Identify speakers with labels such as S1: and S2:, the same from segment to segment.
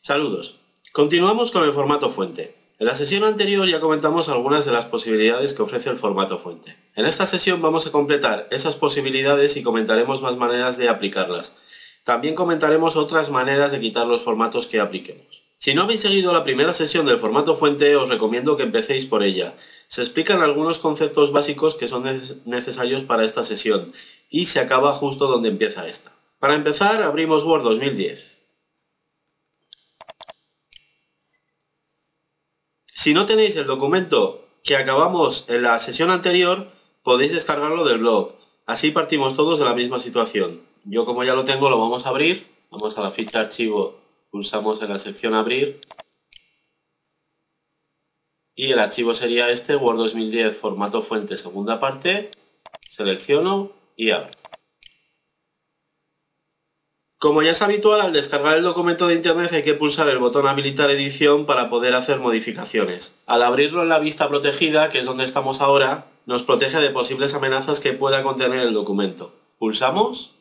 S1: Saludos. Continuamos con el formato fuente. En la sesión anterior ya comentamos algunas de las posibilidades que ofrece el formato fuente. En esta sesión vamos a completar esas posibilidades y comentaremos más maneras de aplicarlas. También comentaremos otras maneras de quitar los formatos que apliquemos. Si no habéis seguido la primera sesión del formato fuente, os recomiendo que empecéis por ella. Se explican algunos conceptos básicos que son necesarios para esta sesión y se acaba justo donde empieza esta. Para empezar, abrimos Word 2010. Si no tenéis el documento que acabamos en la sesión anterior, podéis descargarlo del blog. Así partimos todos de la misma situación. Yo, como ya lo tengo, lo vamos a abrir. Vamos a la ficha archivo, pulsamos en la sección abrir. Y el archivo sería este, Word 2010, formato fuente, segunda parte. Selecciono y abro. Como ya es habitual, al descargar el documento de internet hay que pulsar el botón habilitar edición para poder hacer modificaciones. Al abrirlo en la vista protegida, que es donde estamos ahora, nos protege de posibles amenazas que pueda contener el documento. Pulsamos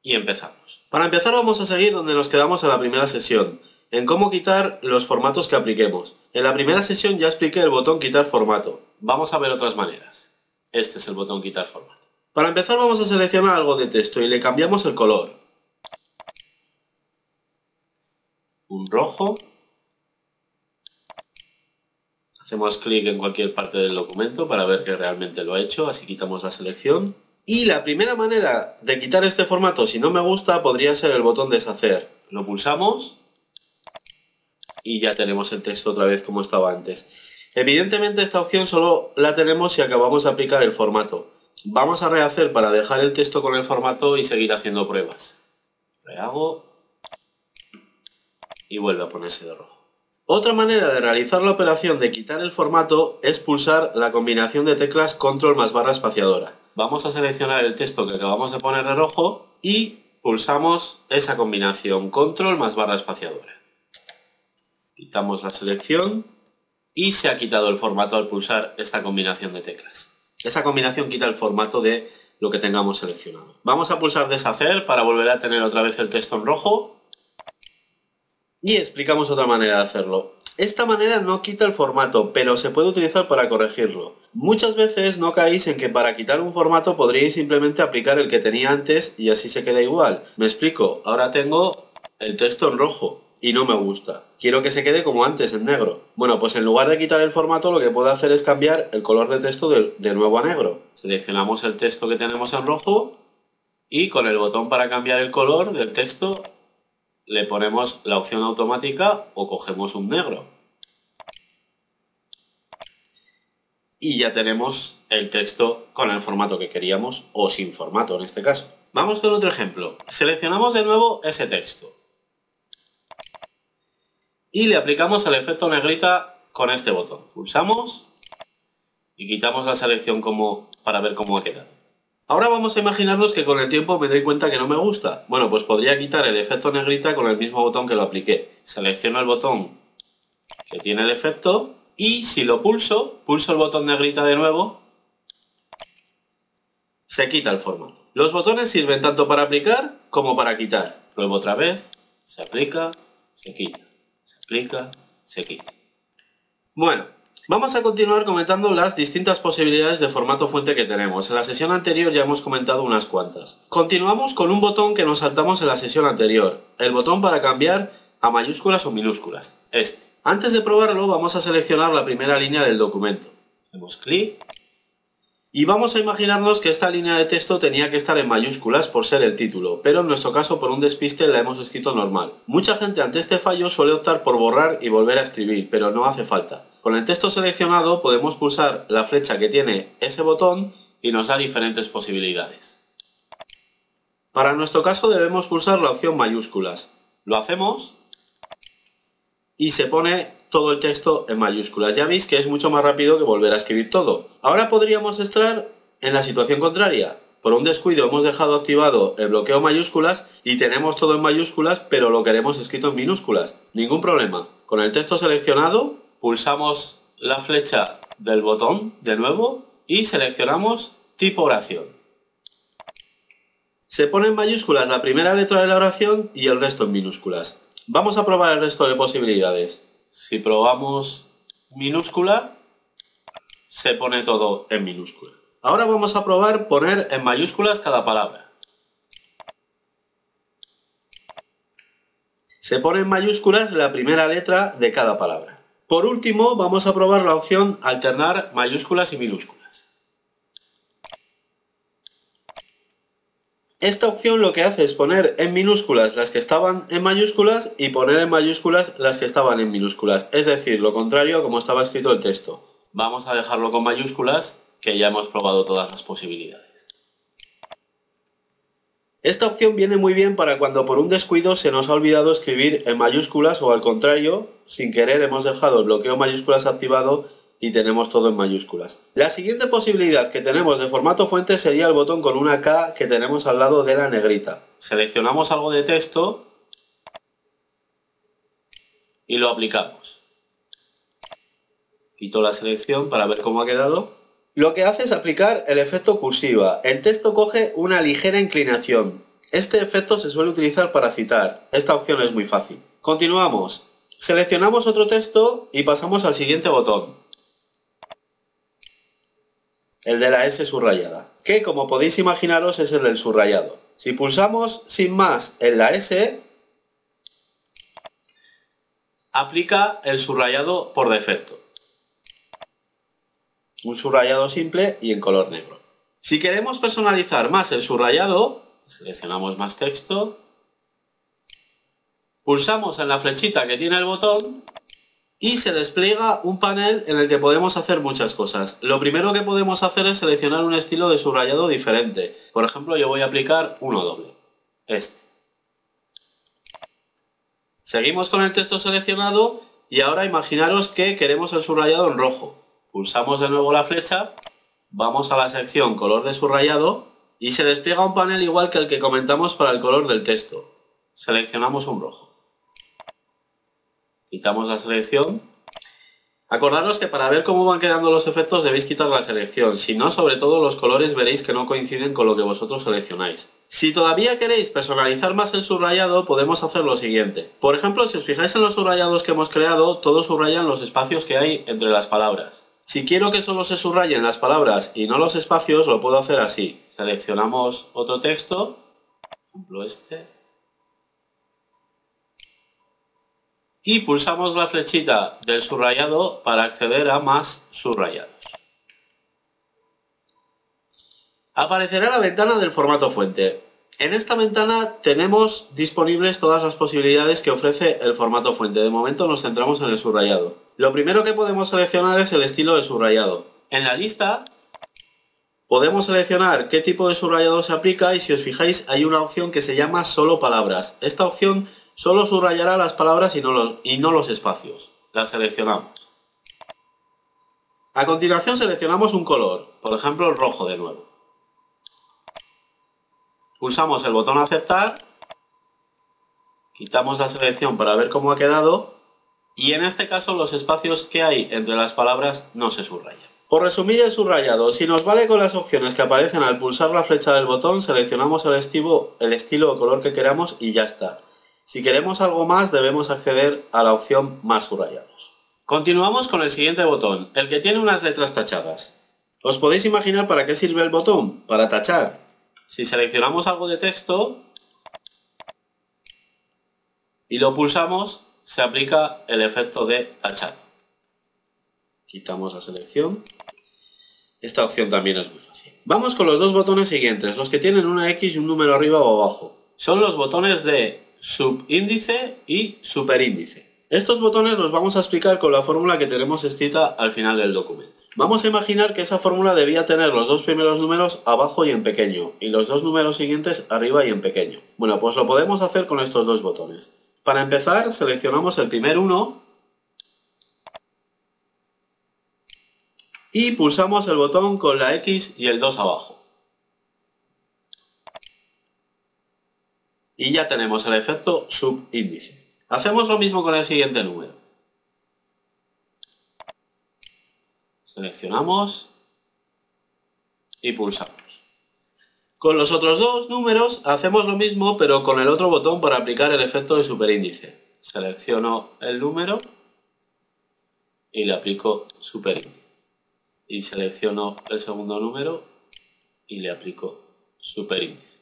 S1: y empezamos. Para empezar vamos a seguir donde nos quedamos en la primera sesión, en cómo quitar los formatos que apliquemos. En la primera sesión ya expliqué el botón quitar formato. Vamos a ver otras maneras. Este es el botón quitar formato. Para empezar vamos a seleccionar algo de texto y le cambiamos el color. Un rojo. Hacemos clic en cualquier parte del documento para ver que realmente lo ha hecho, así quitamos la selección. Y la primera manera de quitar este formato, si no me gusta, podría ser el botón deshacer. Lo pulsamos y ya tenemos el texto otra vez como estaba antes. Evidentemente esta opción solo la tenemos si acabamos de aplicar el formato. Vamos a rehacer para dejar el texto con el formato y seguir haciendo pruebas. Rehago y vuelve a ponerse de rojo. Otra manera de realizar la operación de quitar el formato es pulsar la combinación de teclas control más barra espaciadora. Vamos a seleccionar el texto que acabamos de poner de rojo y pulsamos esa combinación control más barra espaciadora. Quitamos la selección y se ha quitado el formato al pulsar esta combinación de teclas. Esa combinación quita el formato de lo que tengamos seleccionado. Vamos a pulsar deshacer para volver a tener otra vez el texto en rojo. Y explicamos otra manera de hacerlo. Esta manera no quita el formato, pero se puede utilizar para corregirlo. Muchas veces no caéis en que para quitar un formato podríais simplemente aplicar el que tenía antes y así se queda igual. Me explico, ahora tengo el texto en rojo y no me gusta. Quiero que se quede como antes, en negro. Bueno, pues en lugar de quitar el formato lo que puedo hacer es cambiar el color de texto de nuevo a negro. Seleccionamos el texto que tenemos en rojo y con el botón para cambiar el color del texto le ponemos la opción automática o cogemos un negro. Y ya tenemos el texto con el formato que queríamos o sin formato en este caso. Vamos con otro ejemplo. Seleccionamos de nuevo ese texto. Y le aplicamos el efecto negrita con este botón. Pulsamos y quitamos la selección para ver cómo ha quedado. Ahora vamos a imaginarnos que con el tiempo me doy cuenta que no me gusta. Bueno, pues podría quitar el efecto negrita con el mismo botón que lo apliqué. Selecciono el botón que tiene el efecto y si lo pulso el botón negrita de nuevo, se quita el formato. Los botones sirven tanto para aplicar como para quitar. Pruebo otra vez, se aplica, se quita. Se aplica, se quita. Bueno, vamos a continuar comentando las distintas posibilidades de formato fuente que tenemos. En la sesión anterior ya hemos comentado unas cuantas. Continuamos con un botón que nos saltamos en la sesión anterior. El botón para cambiar a mayúsculas o minúsculas. Este. Antes de probarlo vamos a seleccionar la primera línea del documento. Hacemos clic. Y vamos a imaginarnos que esta línea de texto tenía que estar en mayúsculas por ser el título, pero en nuestro caso por un despiste la hemos escrito normal. Mucha gente ante este fallo suele optar por borrar y volver a escribir, pero no hace falta. Con el texto seleccionado podemos pulsar la flecha que tiene ese botón y nos da diferentes posibilidades. Para nuestro caso debemos pulsar la opción mayúsculas. Lo hacemos y se pone todo el texto en mayúsculas. Ya veis que es mucho más rápido que volver a escribir todo. Ahora podríamos estar en la situación contraria. Por un descuido hemos dejado activado el bloqueo mayúsculas y tenemos todo en mayúsculas, pero lo queremos escrito en minúsculas. Ningún problema. Con el texto seleccionado, pulsamos la flecha del botón de nuevo y seleccionamos tipo oración. Se pone en mayúsculas la primera letra de la oración y el resto en minúsculas. Vamos a probar el resto de posibilidades. Si probamos minúscula, se pone todo en minúscula. Ahora vamos a probar poner en mayúsculas cada palabra. Se pone en mayúsculas la primera letra de cada palabra. Por último, vamos a probar la opción alternar mayúsculas y minúsculas. Esta opción lo que hace es poner en minúsculas las que estaban en mayúsculas y poner en mayúsculas las que estaban en minúsculas. Es decir, lo contrario a como estaba escrito el texto. Vamos a dejarlo con mayúsculas, que ya hemos probado todas las posibilidades. Esta opción viene muy bien para cuando por un descuido se nos ha olvidado escribir en mayúsculas o al contrario, sin querer hemos dejado el bloqueo mayúsculas activado y tenemos todo en mayúsculas. La siguiente posibilidad que tenemos de formato fuente sería el botón con una K que tenemos al lado de la negrita. Seleccionamos algo de texto y lo aplicamos. Quito la selección para ver cómo ha quedado. Lo que hace es aplicar el efecto cursiva. El texto coge una ligera inclinación. Este efecto se suele utilizar para citar. Esta opción es muy fácil. Continuamos. Seleccionamos otro texto y pasamos al siguiente botón. El de la S subrayada, que como podéis imaginaros es el del subrayado. Si pulsamos sin más en la S, aplica el subrayado por defecto. Un subrayado simple y en color negro. Si queremos personalizar más el subrayado, seleccionamos más texto, pulsamos en la flechita que tiene el botón y se despliega un panel en el que podemos hacer muchas cosas. Lo primero que podemos hacer es seleccionar un estilo de subrayado diferente. Por ejemplo, yo voy a aplicar uno doble. Este. Seguimos con el texto seleccionado y ahora imaginaros que queremos el subrayado en rojo. Pulsamos de nuevo la flecha, vamos a la sección color de subrayado y se despliega un panel igual que el que comentamos para el color del texto. Seleccionamos un rojo. Quitamos la selección. Acordaros que para ver cómo van quedando los efectos debéis quitar la selección, si no, sobre todo los colores veréis que no coinciden con lo que vosotros seleccionáis. Si todavía queréis personalizar más el subrayado, podemos hacer lo siguiente. Por ejemplo, si os fijáis en los subrayados que hemos creado, todos subrayan los espacios que hay entre las palabras. Si quiero que solo se subrayen las palabras y no los espacios, lo puedo hacer así. Seleccionamos otro texto, por ejemplo este, y pulsamos la flechita del subrayado para acceder a más subrayados. Aparecerá la ventana del formato fuente. En esta ventana tenemos disponibles todas las posibilidades que ofrece el formato fuente. De momento nos centramos en el subrayado. Lo primero que podemos seleccionar es el estilo de subrayado. En la lista podemos seleccionar qué tipo de subrayado se aplica y si os fijáis hay una opción que se llama solo palabras. Esta opción solo subrayará las palabras y no los espacios. La seleccionamos. A continuación seleccionamos un color, por ejemplo el rojo de nuevo. Pulsamos el botón aceptar, quitamos la selección para ver cómo ha quedado y en este caso los espacios que hay entre las palabras no se subrayan. Por resumir el subrayado, si nos vale con las opciones que aparecen al pulsar la flecha del botón, seleccionamos el estilo o color que queramos y ya está. Si queremos algo más debemos acceder a la opción más subrayados. Continuamos con el siguiente botón, el que tiene unas letras tachadas. ¿Os podéis imaginar para qué sirve el botón? Para tachar. Si seleccionamos algo de texto y lo pulsamos, se aplica el efecto de tachar. Quitamos la selección. Esta opción también es muy fácil. Vamos con los dos botones siguientes, los que tienen una X y un número arriba o abajo. Son los botones de subíndice y superíndice. Estos botones los vamos a explicar con la fórmula que tenemos escrita al final del documento. Vamos a imaginar que esa fórmula debía tener los dos primeros números abajo y en pequeño, y los dos números siguientes arriba y en pequeño. Bueno, pues lo podemos hacer con estos dos botones. Para empezar, seleccionamos el primer uno y pulsamos el botón con la X y el 2 abajo. Y ya tenemos el efecto subíndice. Hacemos lo mismo con el siguiente número. Seleccionamos y pulsamos. Con los otros dos números hacemos lo mismo pero con el otro botón para aplicar el efecto de superíndice. selecciono el número y le aplico superíndice. Y selecciono el segundo número y le aplico superíndice.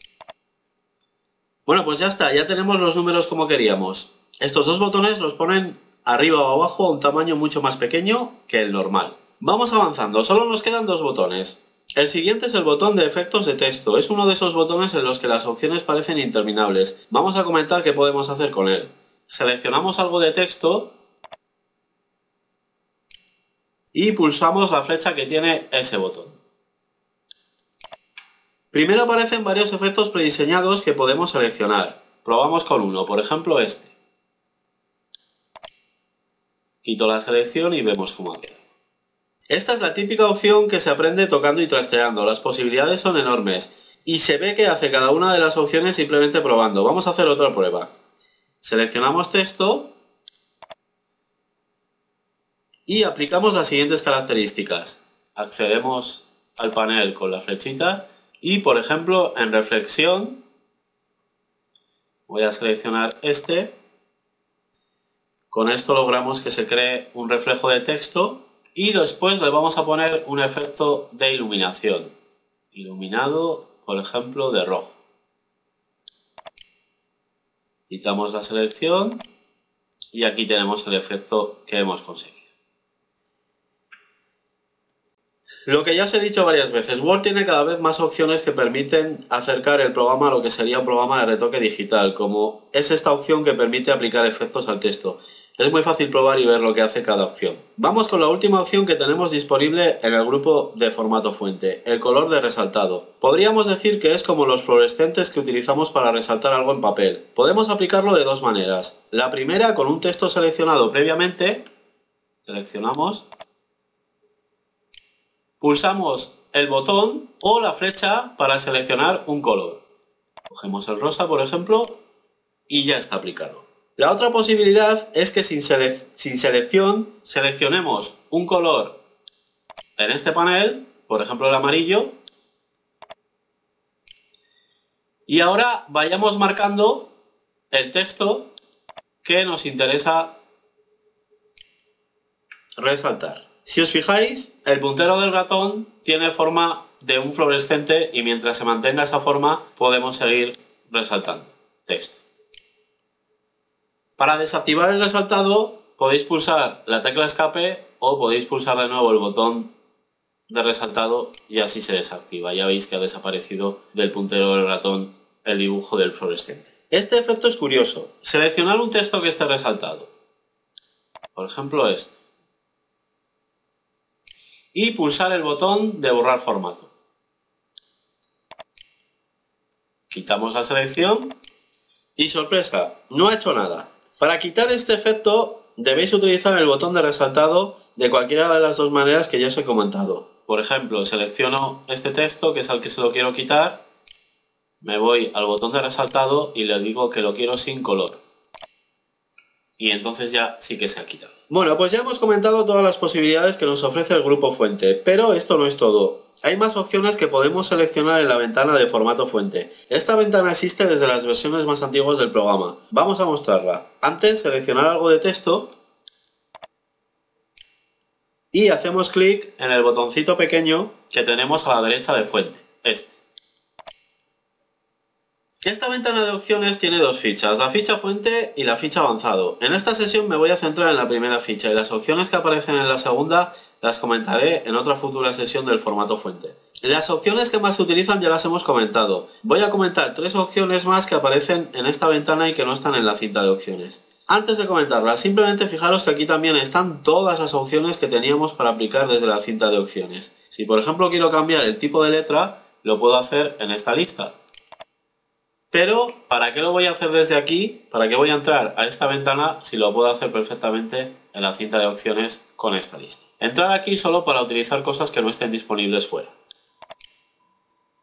S1: Bueno, pues ya está, ya tenemos los números como queríamos. Estos dos botones los ponen arriba o abajo a un tamaño mucho más pequeño que el normal. Vamos avanzando, solo nos quedan dos botones. El siguiente es el botón de efectos de texto. Es uno de esos botones en los que las opciones parecen interminables. Vamos a comentar qué podemos hacer con él. Seleccionamos algo de texto y pulsamos la flecha que tiene ese botón. Primero aparecen varios efectos prediseñados que podemos seleccionar. Probamos con uno, por ejemplo este. Quito la selección y vemos cómo ha quedado. Esta es la típica opción que se aprende tocando y trasteando. Las posibilidades son enormes y se ve que hace cada una de las opciones simplemente probando. Vamos a hacer otra prueba. Seleccionamos texto y aplicamos las siguientes características. Accedemos al panel con la flechita y, por ejemplo, en reflexión voy a seleccionar este. Con esto logramos que se cree un reflejo de texto y después le vamos a poner un efecto de iluminación. Iluminado, por ejemplo, de rojo. Quitamos la selección y aquí tenemos el efecto que hemos conseguido. Lo que ya os he dicho varias veces, Word tiene cada vez más opciones que permiten acercar el programa a lo que sería un programa de retoque digital, como es esta opción que permite aplicar efectos al texto. Es muy fácil probar y ver lo que hace cada opción. Vamos con la última opción que tenemos disponible en el grupo de formato fuente, el color de resaltado. Podríamos decir que es como los fluorescentes que utilizamos para resaltar algo en papel. Podemos aplicarlo de dos maneras. La primera, con un texto seleccionado previamente, seleccionamos, pulsamos el botón o la flecha para seleccionar un color. Cogemos el rosa, por ejemplo, y ya está aplicado. La otra posibilidad es que sin selección seleccionemos un color en este panel, por ejemplo el amarillo, y ahora vayamos marcando el texto que nos interesa resaltar. Si os fijáis, el puntero del ratón tiene forma de un fluorescente y mientras se mantenga esa forma podemos seguir resaltando texto. Para desactivar el resaltado podéis pulsar la tecla escape o podéis pulsar de nuevo el botón de resaltado y así se desactiva. Ya veis que ha desaparecido del puntero del ratón el dibujo del fluorescente. Este efecto es curioso. Seleccionar un texto que esté resaltado. Por ejemplo esto. Y pulsar el botón de borrar formato. Quitamos la selección y sorpresa, no ha hecho nada. Para quitar este efecto debéis utilizar el botón de resaltado de cualquiera de las dos maneras que ya os he comentado. Por ejemplo, selecciono este texto que es al que se lo quiero quitar, me voy al botón de resaltado y le digo que lo quiero sin color. Y entonces ya sí que se ha quitado. Bueno, pues ya hemos comentado todas las posibilidades que nos ofrece el grupo fuente, pero esto no es todo. Hay más opciones que podemos seleccionar en la ventana de formato fuente. Esta ventana existe desde las versiones más antiguas del programa. Vamos a mostrarla. Antes, seleccionar algo de texto y hacemos clic en el botoncito pequeño que tenemos a la derecha de fuente, este. Esta ventana de opciones tiene dos fichas, la ficha fuente y la ficha avanzado. En esta sesión me voy a centrar en la primera ficha y las opciones que aparecen en la segunda las comentaré en otra futura sesión del formato fuente. Las opciones que más se utilizan ya las hemos comentado. Voy a comentar tres opciones más que aparecen en esta ventana y que no están en la cinta de opciones. Antes de comentarlas, simplemente fijaros que aquí también están todas las opciones que teníamos para aplicar desde la cinta de opciones. Si por ejemplo quiero cambiar el tipo de letra, lo puedo hacer en esta lista. Pero, ¿para qué lo voy a hacer desde aquí? ¿Para qué voy a entrar a esta ventana si lo puedo hacer perfectamente en la cinta de opciones con esta lista? Entrar aquí solo para utilizar cosas que no estén disponibles fuera.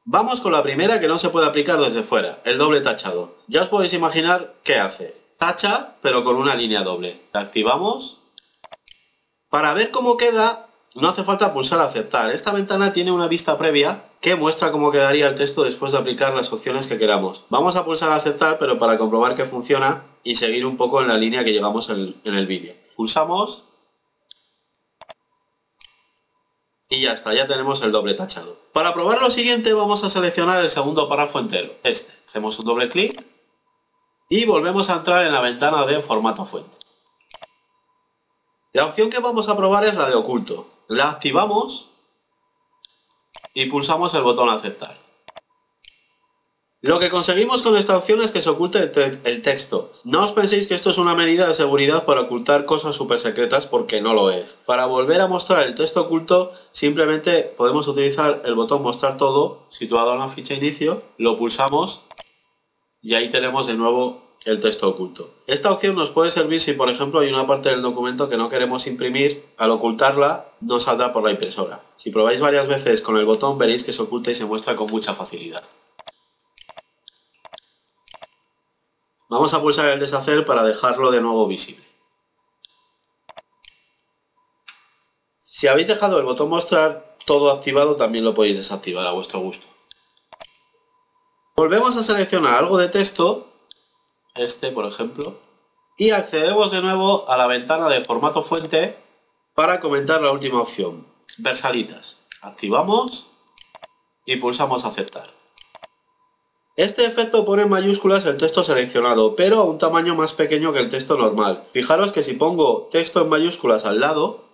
S1: Vamos con la primera que no se puede aplicar desde fuera, el doble tachado. Ya os podéis imaginar qué hace. Tacha, pero con una línea doble. La activamos. Para ver cómo queda, no hace falta pulsar aceptar. Esta ventana tiene una vista previa que muestra cómo quedaría el texto después de aplicar las opciones que queramos. Vamos a pulsar aceptar, pero para comprobar que funciona y seguir un poco en la línea que llevamos en el vídeo. Pulsamos y ya está, ya tenemos el doble tachado. Para probar lo siguiente vamos a seleccionar el segundo párrafo entero, este. Hacemos un doble clic y volvemos a entrar en la ventana de formato fuente. La opción que vamos a probar es la de oculto. La activamos y pulsamos el botón aceptar. Lo que conseguimos con esta opción es que se oculte el texto. No os penséis que esto es una medida de seguridad para ocultar cosas súper secretas, porque no lo es. Para volver a mostrar el texto oculto, simplemente podemos utilizar el botón mostrar todo, situado en la ficha inicio, lo pulsamos y ahí tenemos de nuevo el texto oculto. Esta opción nos puede servir si, por ejemplo, hay una parte del documento que no queremos imprimir. Al ocultarla, no saldrá por la impresora. Si probáis varias veces con el botón, veréis que se oculta y se muestra con mucha facilidad. Vamos a pulsar el deshacer para dejarlo de nuevo visible. Si habéis dejado el botón mostrar todo activado, también lo podéis desactivar a vuestro gusto. Volvemos a seleccionar algo de texto, este por ejemplo, y accedemos de nuevo a la ventana de formato fuente para comentar la última opción, Versalitas. Activamos y pulsamos aceptar. Este efecto pone en mayúsculas el texto seleccionado, pero a un tamaño más pequeño que el texto normal. Fijaros que si pongo texto en mayúsculas al lado,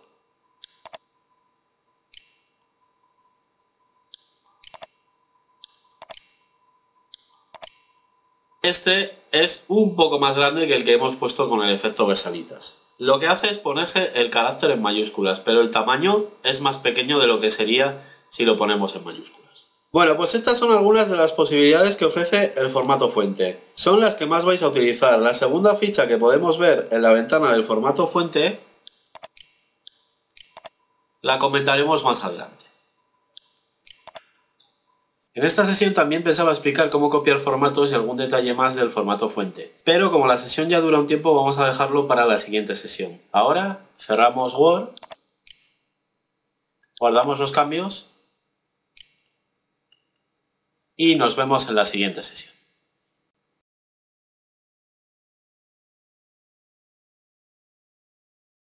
S1: este es un poco más grande que el que hemos puesto con el efecto Versalitas. Lo que hace es ponerse el carácter en mayúsculas, pero el tamaño es más pequeño de lo que sería si lo ponemos en mayúsculas. Bueno, pues estas son algunas de las posibilidades que ofrece el formato fuente. Son las que más vais a utilizar. La segunda ficha que podemos ver en la ventana del formato fuente la comentaremos más adelante. En esta sesión también pensaba explicar cómo copiar formatos y algún detalle más del formato fuente, pero como la sesión ya dura un tiempo vamos a dejarlo para la siguiente sesión. Ahora cerramos Word, guardamos los cambios y nos vemos en la siguiente sesión.